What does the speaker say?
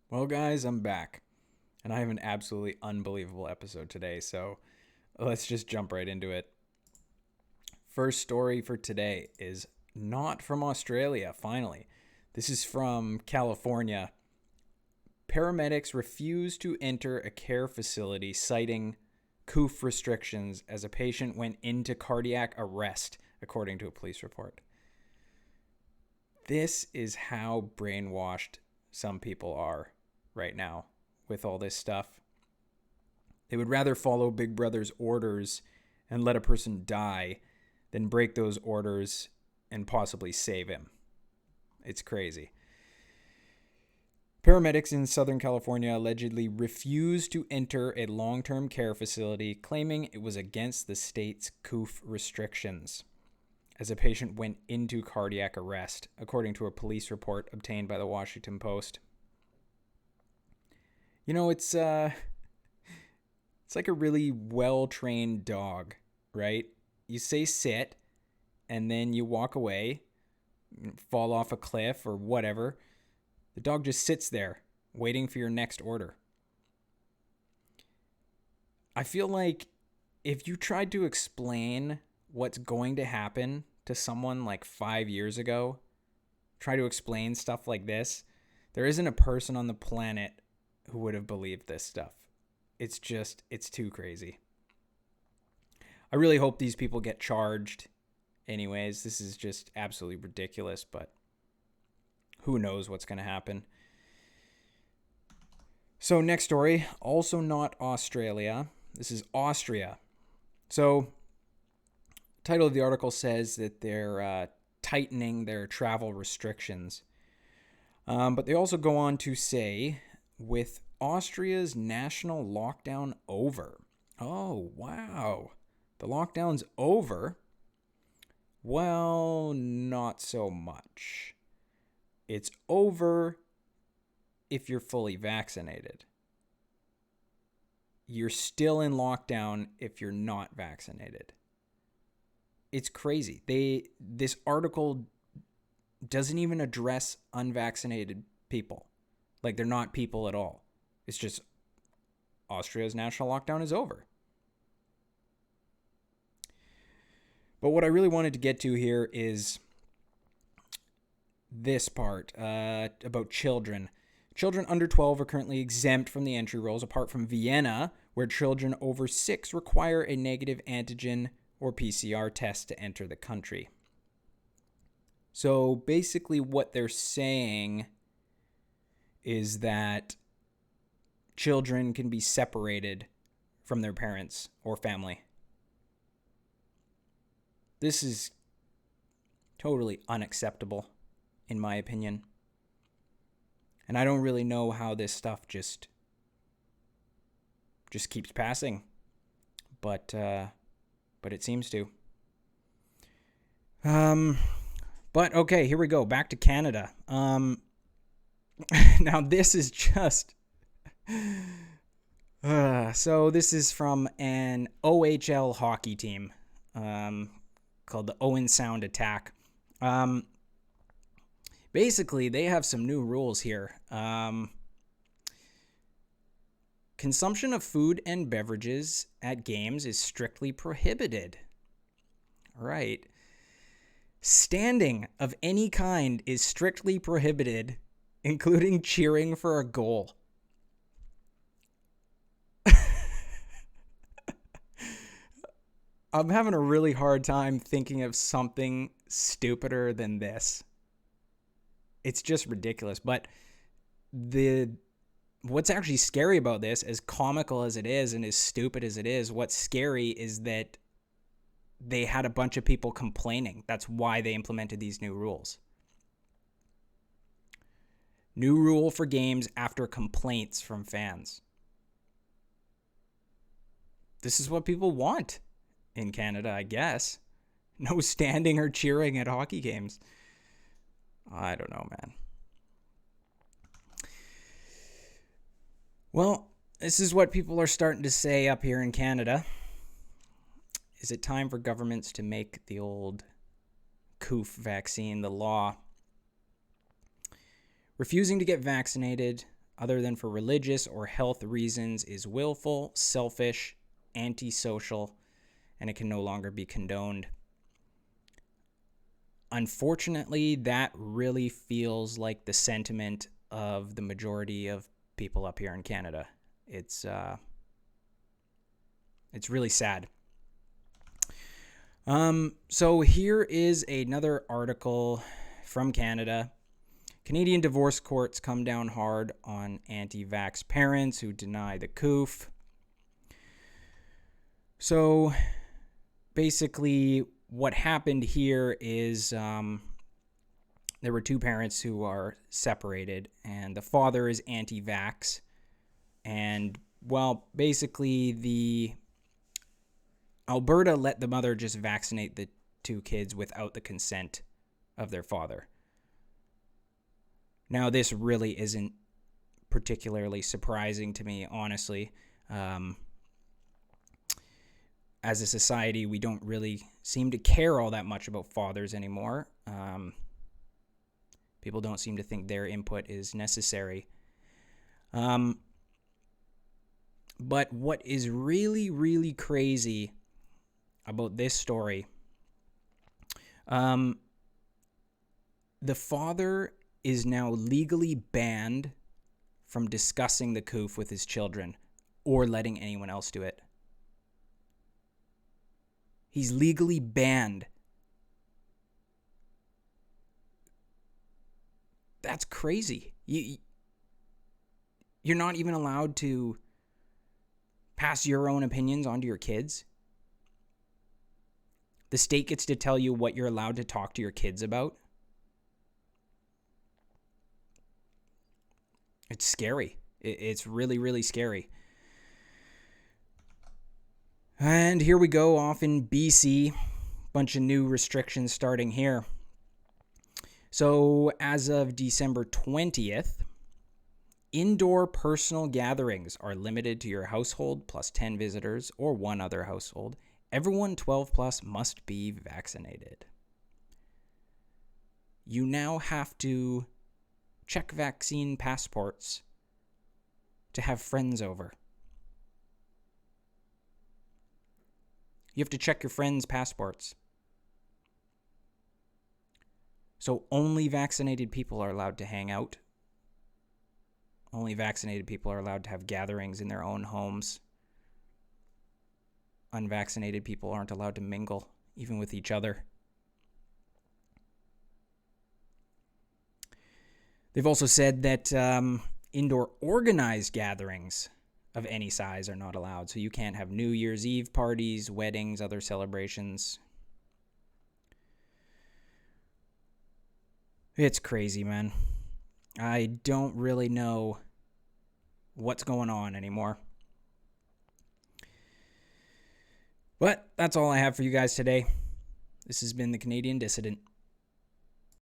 Well, guys, I'm back, and I have an absolutely unbelievable episode today, so let's just jump right into it. First story for today is not from Australia, finally. This is from California. Paramedics refuse to enter a care facility citing COOF restrictions as a patient went into cardiac arrest, according to a police report. This is how brainwashed some people are right now with all this stuff. They would rather follow Big Brother's orders and let a person die than break those orders and possibly save him. It's crazy. Paramedics in Southern California allegedly refused to enter a long-term care facility, claiming it was against the state's COOF restrictions as a patient went into cardiac arrest, according to a police report obtained by the Washington Post. You know, it's like a really well-trained dog, right? You say sit, and then you walk away, fall off a cliff or whatever. The dog just sits there, waiting for your next order. I feel like if you tried to explain what's going to happen to someone like 5 years ago, try to explain stuff like this, there isn't a person on the planet who would have believed this stuff. It's too crazy. I really hope these people get charged. Anyways, this is just absolutely ridiculous, but who knows what's going to happen. So next story, also not Australia. This is Austria. So title of the article says that they're tightening their travel restrictions. But they also go on to say, with Austria's national lockdown over. Oh, wow. The lockdown's over? Well, not so much. It's over if you're fully vaccinated. You're still in lockdown if you're not vaccinated. It's crazy. This article doesn't even address unvaccinated people. Like, they're not people at all. It's just Austria's national lockdown is over. But what I really wanted to get to here is this part about children. Children under 12 are currently exempt from the entry rules, apart from Vienna, where children over 6 require a negative antigen or PCR test to enter the country. So basically what they're saying is that children can be separated from their parents or family. This is totally unacceptable, in my opinion. And I don't really know how this stuff just keeps passing. But it seems to. But okay, here we go. Back to Canada. Now this is just so this is from an OHL hockey team called the Owen Sound Attack. Basically, they have some new rules here. Consumption of food and beverages at games is strictly prohibited. Right. Standing of any kind is strictly prohibited, including cheering for a goal. I'm having a really hard time thinking of something stupider than this. It's just ridiculous. But what's actually scary about this, as comical as it is and as stupid as it is, what's scary is that they had a bunch of people complaining. That's why they implemented these new rules. New rule for games after complaints from fans. This is what people want in Canada, I guess. No standing or cheering at hockey games. I don't know, man. Well, this is what people are starting to say up here in Canada. Is it time for governments to make the old COOF vaccine the law? Refusing to get vaccinated other than for religious or health reasons is willful, selfish, antisocial, and it can no longer be condoned. Unfortunately, that really feels like the sentiment of the majority of people up here in Canada. It's really sad. So here is another article from Canada. Canadian divorce courts come down hard on anti-vax parents who deny the COOF. So basically what happened here is there were two parents who are separated, and the father is anti-vax. And, well, basically the Alberta let the mother just vaccinate the two kids without the consent of their father. Now, this really isn't particularly surprising to me, honestly. As a society, we don't really seem to care all that much about fathers anymore. People don't seem to think their input is necessary. But what is really, really crazy about this story, the father is now legally banned from discussing the COOF with his children or letting anyone else do it. He's legally banned. That's crazy. You're not even allowed to pass your own opinions onto your kids. The state gets to tell you what you're allowed to talk to your kids about. It's scary. It's really, really scary. And here we go, off in BC. Bunch of new restrictions starting here. So as of December 20th, indoor personal gatherings are limited to your household plus 10 visitors or one other household. Everyone 12 plus must be vaccinated. You now have to check vaccine passports to have friends over. You have to check your friends' passports. So only vaccinated people are allowed to hang out. Only vaccinated people are allowed to have gatherings in their own homes. Unvaccinated people aren't allowed to mingle, even with each other. They've also said that indoor organized gatherings of any size are not allowed. So you can't have New Year's Eve parties, weddings, other celebrations. It's crazy, man. I don't really know what's going on anymore. But that's all I have for you guys today. This has been the Canadian Dissident.